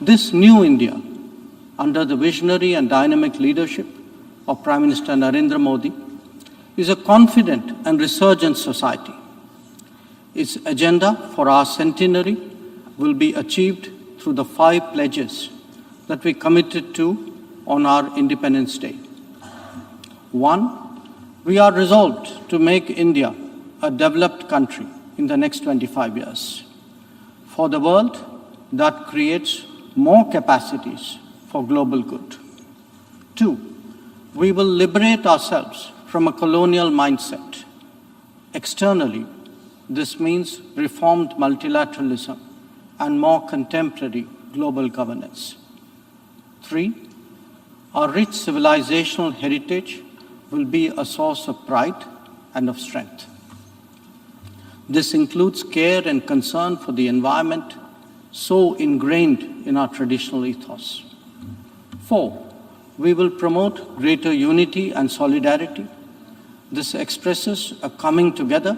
This new India, under the visionary and dynamic leadership of Prime Minister Narendra Modi, is a confident and resurgent society. Its agenda for our centenary will be achieved through the 5 pledges that we committed to on our Independence Day. 1, we are resolved to make India a developed country in the next 25 years. For the world, that creates more capacities for global good. 2, we will liberate ourselves from a colonial mindset. Externally, this means reformed multilateralism and more contemporary global governance. 3, our rich civilizational heritage will be a source of pride and of strength. This includes care and concern for the environment, so ingrained in our traditional ethos. 4, we will promote greater unity and solidarity. This expresses a coming together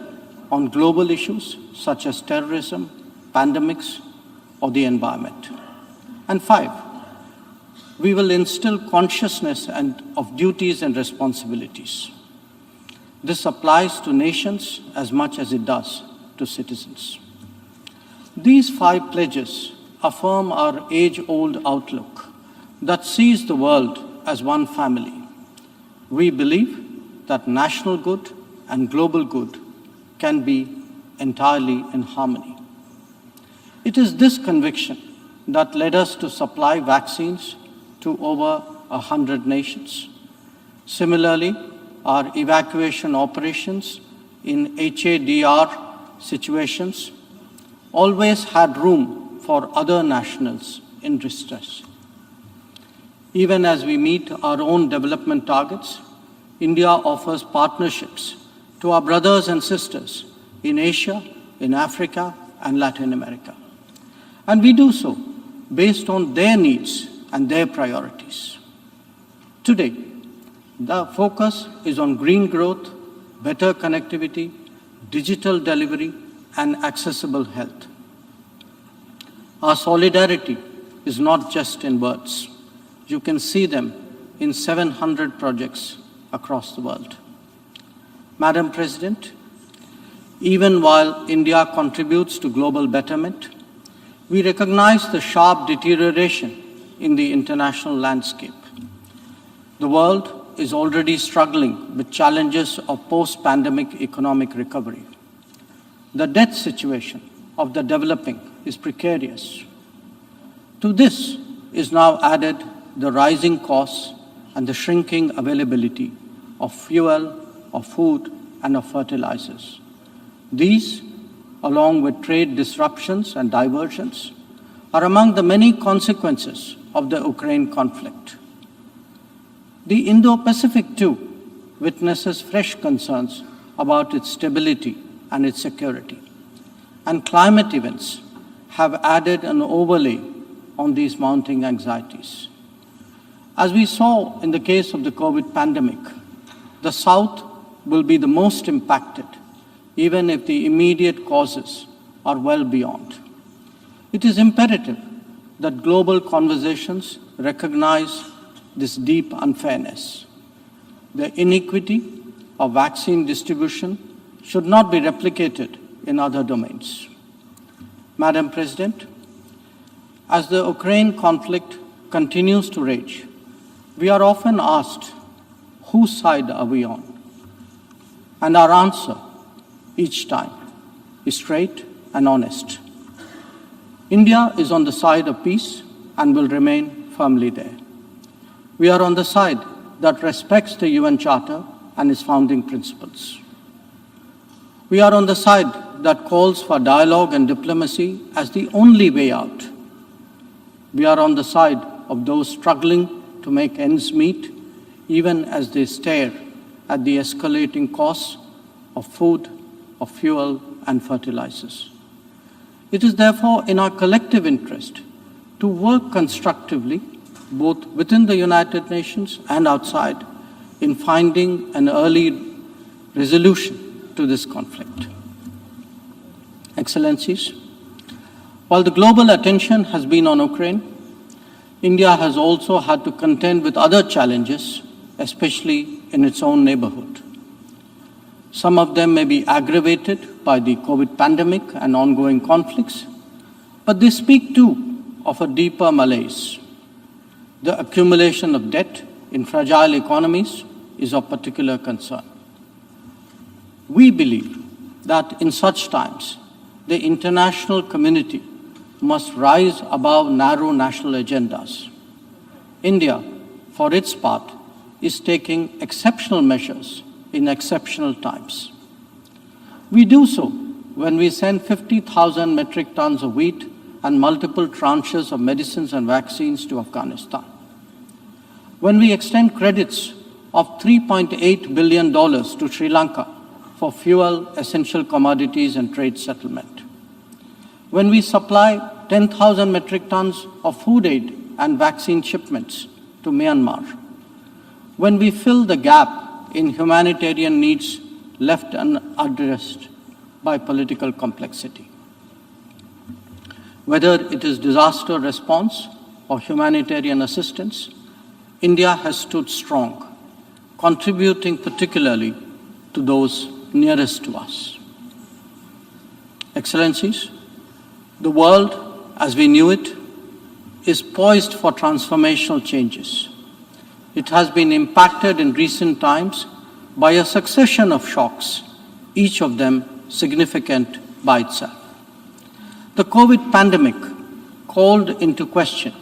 on global issues such as terrorism, pandemics, or the environment. And 5, we will instill consciousness of duties and responsibilities. This applies to nations as much as it does to citizens. These 5 pledges affirm our age-old outlook that sees the world as one family. We believe that national good and global good can be entirely in harmony. It is this conviction that led us to supply vaccines to over 100 nations. Similarly, our evacuation operations in HADR situations always had room for other nationals in distress. Even as we meet our own development targets, India offers partnerships to our brothers and sisters in Asia, in Africa, and Latin America. And we do so based on their needs and their priorities. Today, the focus is on green growth, better connectivity, digital delivery, and accessible health. Our solidarity is not just in words. You can see them in 700 projects across the world. Madam President, even while India contributes to global betterment, we recognize the sharp deterioration in the international landscape. The world is already struggling with challenges of post-pandemic economic recovery. The debt situation of the developing is precarious. To this is now added the rising costs and the shrinking availability of fuel, of food, and of fertilizers. These, along with trade disruptions and diversions, are among the many consequences of the Ukraine conflict. The Indo-Pacific, too, witnesses fresh concerns about its stability and its security. And climate events have added an overlay on these mounting anxieties. As we saw in the case of the COVID pandemic, the South will be the most impacted, even if the immediate causes are well beyond. It is imperative that global conversations recognize this deep unfairness. The inequity of vaccine distribution should not be replicated in other domains. Madam President, as the Ukraine conflict continues to rage, we are often asked, whose side are we on? And our answer each time is straight and honest. India is on the side of peace and will remain firmly there. We are on the side that respects the UN Charter and its founding principles. We are on the side that calls for dialogue and diplomacy as the only way out. We are on the side of those struggling to make ends meet, even as they stare at the escalating costs of food, of fuel, and fertilizers. It is therefore in our collective interest to work constructively, both within the United Nations and outside, in finding an early resolution to this conflict. Excellencies, while the global attention has been on Ukraine, India has also had to contend with other challenges, especially in its own neighborhood. Some of them may be aggravated by the COVID pandemic and ongoing conflicts, but they speak too of a deeper malaise. The accumulation of debt in fragile economies is of particular concern. We believe that in such times, the international community must rise above narrow national agendas. India, for its part, is taking exceptional measures in exceptional times. We do so when we send 50,000 metric tons of wheat and multiple tranches of medicines and vaccines to Afghanistan. When we extend credits of $3.8 billion to Sri Lanka for fuel, essential commodities, and trade settlement. When we supply 10,000 metric tons of food aid and vaccine shipments to Myanmar. When we fill the gap in humanitarian needs left unaddressed by political complexity. Whether it is disaster response or humanitarian assistance, India has stood strong, contributing particularly to those nearest to us. Excellencies, the world as we knew it is poised for transformational changes. It has been impacted in recent times by a succession of shocks, each of them significant by itself. The COVID pandemic called into question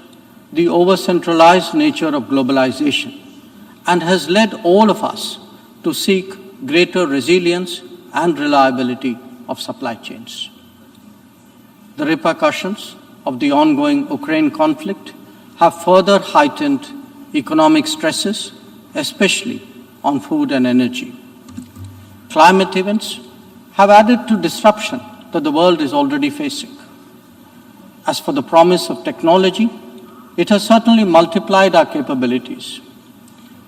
the over-centralized nature of globalization and has led all of us to seek greater resilience and reliability of supply chains. The repercussions of the ongoing Ukraine conflict have further heightened economic stresses, especially on food and energy. Climate events have added to disruption that the world is already facing. As for the promise of technology, it has certainly multiplied our capabilities,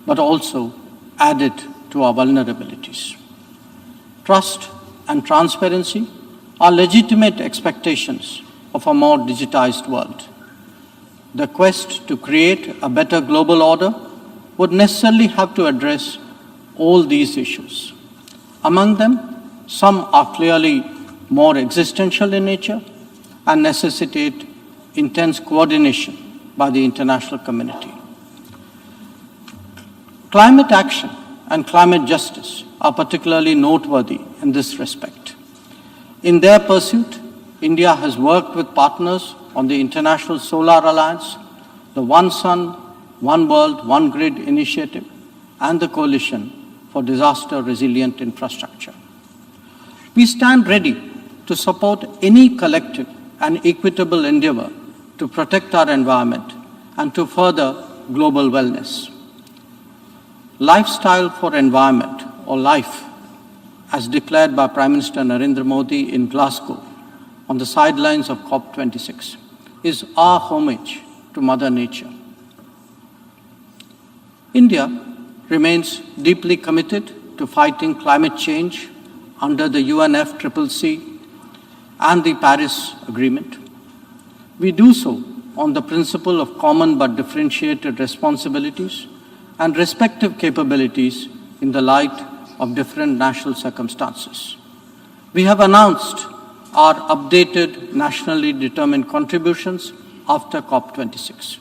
but also added to our vulnerabilities. Trust and transparency are legitimate expectations of a more digitized world. The quest to create a better global order would necessarily have to address all these issues. Among them, some are clearly more existential in nature and necessitate intense coordination by the international community. Climate action and climate justice are particularly noteworthy in this respect. In their pursuit, India has worked with partners on the International Solar Alliance, the One Sun, One World, One Grid initiative, and the Coalition for Disaster Resilient Infrastructure. We stand ready to support any collective and equitable endeavor to protect our environment and to further global wellness. Lifestyle for environment, or LIFE, as declared by Prime Minister Narendra Modi in Glasgow on the sidelines of COP26, is our homage to Mother Nature. India remains deeply committed to fighting climate change under the UNFCCC and the Paris Agreement. We do so on the principle of common but differentiated responsibilities and respective capabilities in the light of different national circumstances. We have announced our updated nationally determined contributions after COP26.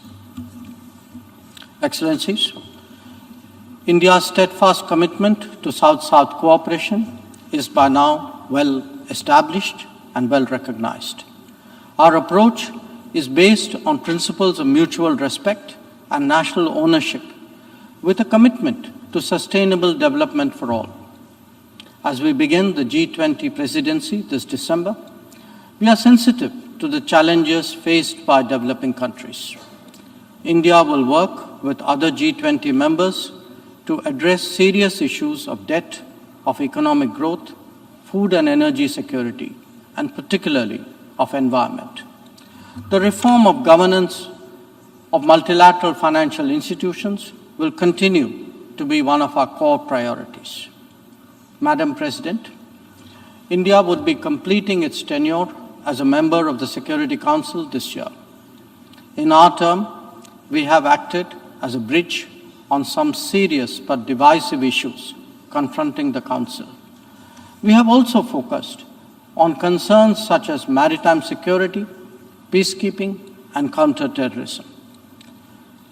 Excellencies, India's steadfast commitment to South-South cooperation is by now well established and well recognized. Our approach is based on principles of mutual respect and national ownership, with a commitment to sustainable development for all. As we begin the G20 presidency this December, we are sensitive to the challenges faced by developing countries. India will work with other G20 members to address serious issues of debt, of economic growth, food and energy security, and particularly of environment. The reform of governance of multilateral financial institutions will continue to be one of our core priorities. Madam President, India would be completing its tenure as a member of the Security Council this year. In our term, we have acted as a bridge on some serious but divisive issues confronting the Council. We have also focused on concerns such as maritime security, peacekeeping, and counter-terrorism.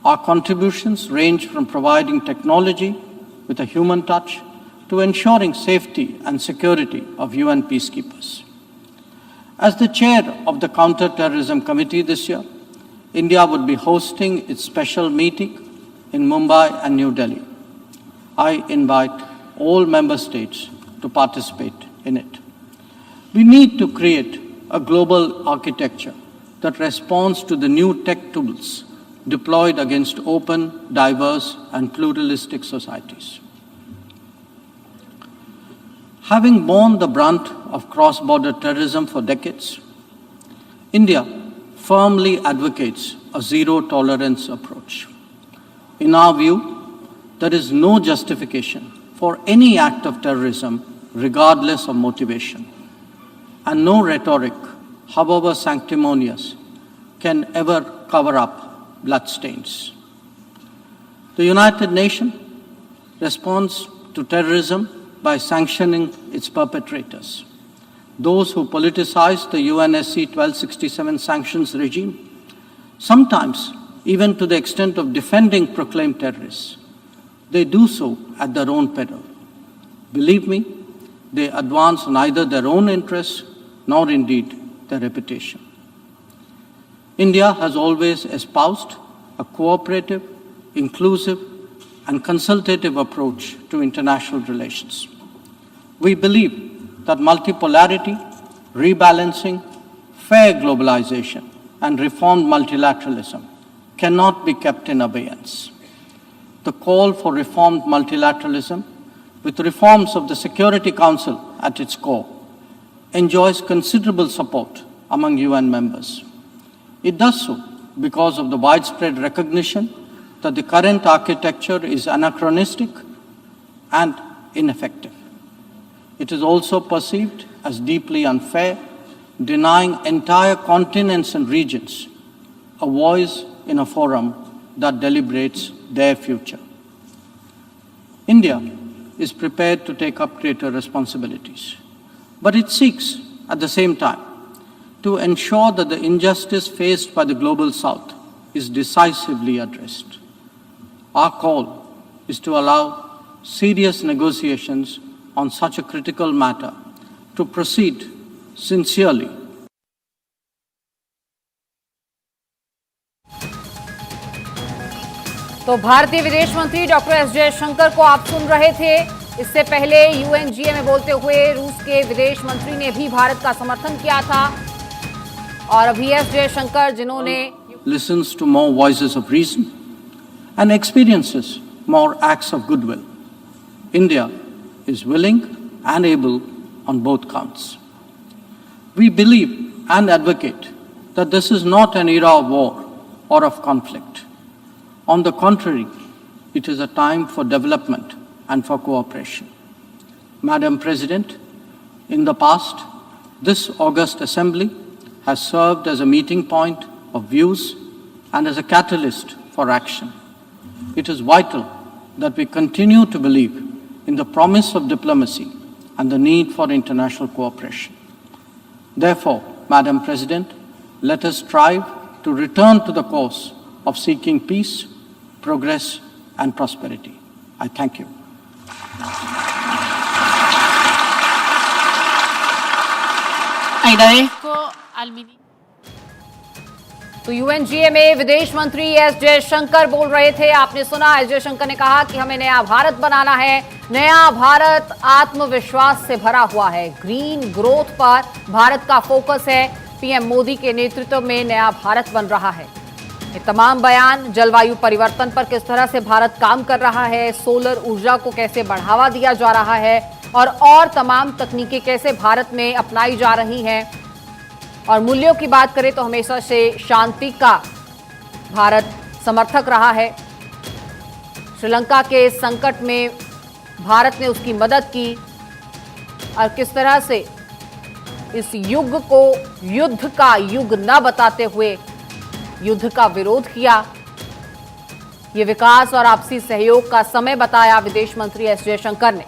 Our contributions range from providing technology with a human touch to ensuring safety and security of UN peacekeepers. As the chair of the Counter-Terrorism Committee this year, India would be hosting its special meeting in Mumbai and New Delhi. I invite all member states to participate in it. We need to create a global architecture that responds to the new tech tools deployed against open, diverse, and pluralistic societies. Having borne the brunt of cross-border terrorism for decades, India firmly advocates a zero-tolerance approach. In our view, there is no justification for any act of terrorism regardless of motivation, and no rhetoric, however sanctimonious, can ever cover up bloodstains. The United Nations responds to terrorism by sanctioning its perpetrators. Those who politicize the UNSC 1267 sanctions regime, sometimes even to the extent of defending proclaimed terrorists, they do so at their own peril. Believe me, they advance neither their own interests nor indeed their reputation. India has always espoused a cooperative, inclusive, and consultative approach to international relations. We believe that multi-polarity, rebalancing, fair globalization, and reformed multilateralism cannot be kept in abeyance. The call for reformed multilateralism, with reforms of the Security Council at its core, enjoys considerable support among UN members. It does so because of the widespread recognition that the current architecture is anachronistic and ineffective. It is also perceived as deeply unfair, denying entire continents and regions a voice in a forum that deliberates their future. India is prepared to take up greater responsibilities, but it seeks, at the same time, to ensure that the injustice faced by the Global South is decisively addressed. Our call is to allow serious negotiations on such a critical matter to proceed sincerely. तो भारतीय विदेश मंत्री doctor S Jaishankar को आप सुन रहे थे। इससे पहले यूएनजीए में बोलते हुए रूस के विदेश मंत्री ने भी भारत का समर्थन किया था। और अभी एस जयशंकर जिन्होंने listens to more voices of reason and experiences more acts of goodwill. India is willing and able on both counts. We believe and advocate that this is not an era of war or of conflict. On the contrary, it is a time for development and for cooperation. Madam President, in the past, this august assembly has served as a meeting point of views and as a catalyst for action. It is vital that we continue to believe in the promise of diplomacy and the need for international cooperation. Therefore, Madam President, let us strive to return to the course of seeking peace, progress, and prosperity. I thank you. तो UNGA में विदेश मंत्री S Jaishankar बोल रहे थे। आपने सुना, S Jaishankar ने कहा कि हमें नया भारत बनाना है। नया भारत आत्मविश्वास से भरा हुआ है। ग्रीन ग्रोथ पर भारत का फोकस है। पीएम मोदी के नेतृत्व में नया भारत बन रहा है। ये तमाम बयान जलवायु परिवर्तन पर किस तरह से भारत काम कर रहा है, सोलर ऊर्जा को कैसे बढ़ावा दिया जा रहा है और तमाम तकनीकें कैसे भारत में अपनाई जा रही हैं। और मूल्यों की बात करें तो हमेशा से शांति का भारत समर्थक रहा है। श्रीलंका के संकट में भारत ने उसकी मदद की और किस तरह से इस युग को युद्ध का युग न बताते हुए युद्ध का विरोध किया। ये विकास और आपसी सहयोग का समय बताया विदेश मंत्री एस जयशंकर ने।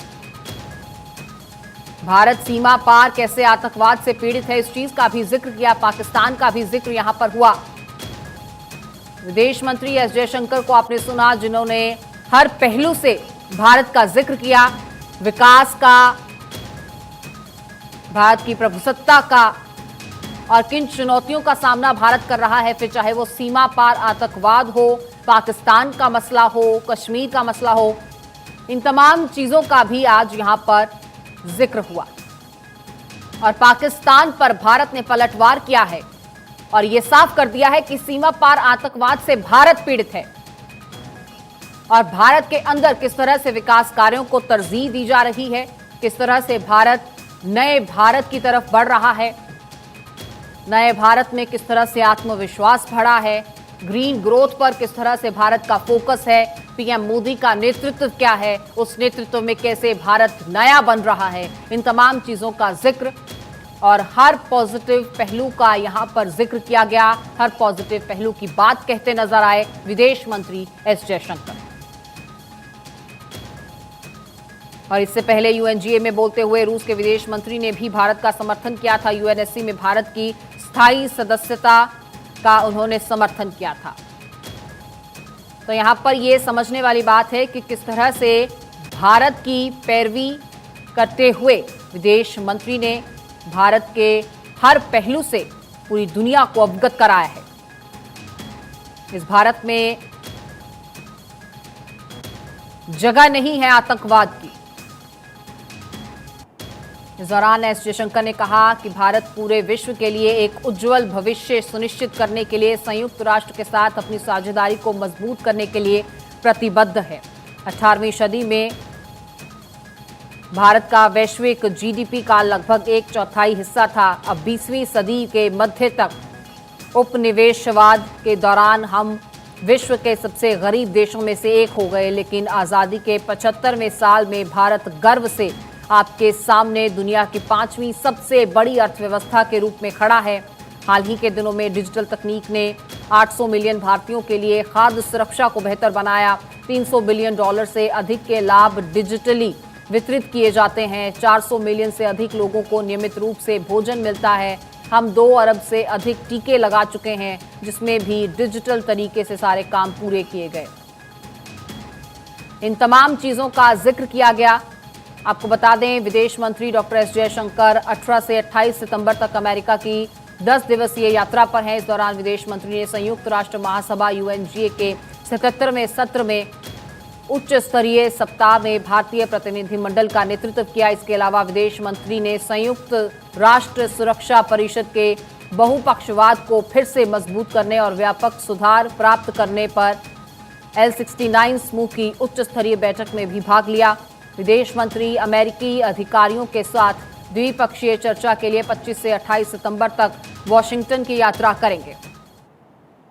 भारत सीमा पार कैसे आतंकवाद से पीड़ित है, इस चीज का भी जिक्र किया। पाकिस्तान का भी जिक्र यहां पर हुआ। विदेश मंत्री एस जयशंकर को आपने सुना, जिन्होंने हर पहलू से भारत का जिक्र किया, विकास का, भारत की प्रभुसत्ता का, और किन चुनौतियों का सामना भारत कर रहा है, फिर चाहे वो सीमा पार आतंकवाद हो, पाकिस्तान का मसला हो, कश्मीर का मसला हो, इन तमाम चीजों का भी आज यहां पर जिक्र हुआ। और पाकिस्तान पर भारत ने पलटवार किया है और यह साफ कर दिया है कि सीमा पार आतंकवाद से भारत पीड़ित है और भारत के अंदर किस तरह से विकास कार्यों को तरजीह दी जा रही है, किस तरह से भारत नए भारत की तरफ बढ़ रहा है, नए भारत में किस तरह से आत्मविश्वास बढ़ा है, ग्रीन ग्रोथ पर किस तरह से भारत का फोकस है, पीएम मोदी का नेतृत्व क्या है, उस नेतृत्व में कैसे भारत नया बन रहा है, इन तमाम चीजों का जिक्र और हर पॉजिटिव पहलू का यहां पर जिक्र किया गया। हर पॉजिटिव पहलू की बात कहते नजर आए विदेश मंत्री एस जयशंकर। और इससे पहले यूएनजीए में बोलते हुए रूस के विदेश मंत्री ने भी भारत का समर्थन किया था। यूएनएससी में भारत की स्थायी सदस्यता का उन्होंने समर्थन किया था। तो यहां पर यह समझने वाली बात है कि किस तरह से भारत की पैरवी करते हुए विदेश मंत्री ने भारत के हर पहलू से पूरी दुनिया को अवगत कराया है। इस भारत में जगह नहीं है आतंकवाद की। इस दौरान एस जयशंकर ने कहा कि भारत पूरे विश्व के लिए एक उज्जवल भविष्य सुनिश्चित करने के लिए संयुक्त राष्ट्र के साथ अपनी साझेदारी को मजबूत करने के लिए प्रतिबद्ध है। 18वीं सदी में भारत का वैश्विक जीडीपी का लगभग 1/4 हिस्सा था। अब 20वीं सदी के मध्य तक उपनिवेशवाद के दौरान हम विश्व के सबसे गरीब देशों में से एक हो गए, लेकिन आज़ादी के 75वें साल में भारत गर्व से आपके सामने दुनिया की 5वीं सबसे बड़ी अर्थव्यवस्था के रूप में खड़ा है। हाल ही के दिनों में डिजिटल तकनीक ने 800 मिलियन भारतीयों के लिए खाद्य सुरक्षा को बेहतर बनाया। $300 बिलियन से अधिक के लाभ डिजिटली वितरित किए जाते हैं। 400 मिलियन से अधिक लोगों को नियमित रूप से भोजन मिलता है। हम 2 अरब से अधिक टीके लगा चुके हैं, जिसमें भी डिजिटल तरीके से सारे काम पूरे किए गए। इन तमाम चीज़ों का जिक्र किया गया। आपको बता दें, विदेश मंत्री डॉक्टर एस जयशंकर 18 से 28 सितंबर तक अमेरिका की 10 दिवसीय यात्रा पर हैं। इस दौरान विदेश मंत्री ने संयुक्त राष्ट्र महासभा यूएनजीए के 77वें सत्र में उच्च स्तरीय सप्ताह में भारतीय प्रतिनिधिमंडल का नेतृत्व किया। इसके अलावा विदेश मंत्री ने संयुक्त राष्ट्र सुरक्षा परिषद के बहुपक्षवाद को फिर से मजबूत करने और व्यापक सुधार प्राप्त करने पर L69 समूह की उच्च स्तरीय बैठक में भी भाग लिया। विदेश मंत्री अमेरिकी अधिकारियों के साथ द्विपक्षीय चर्चा के लिए 25 से 28 सितंबर तक वॉशिंगटन की यात्रा करेंगे।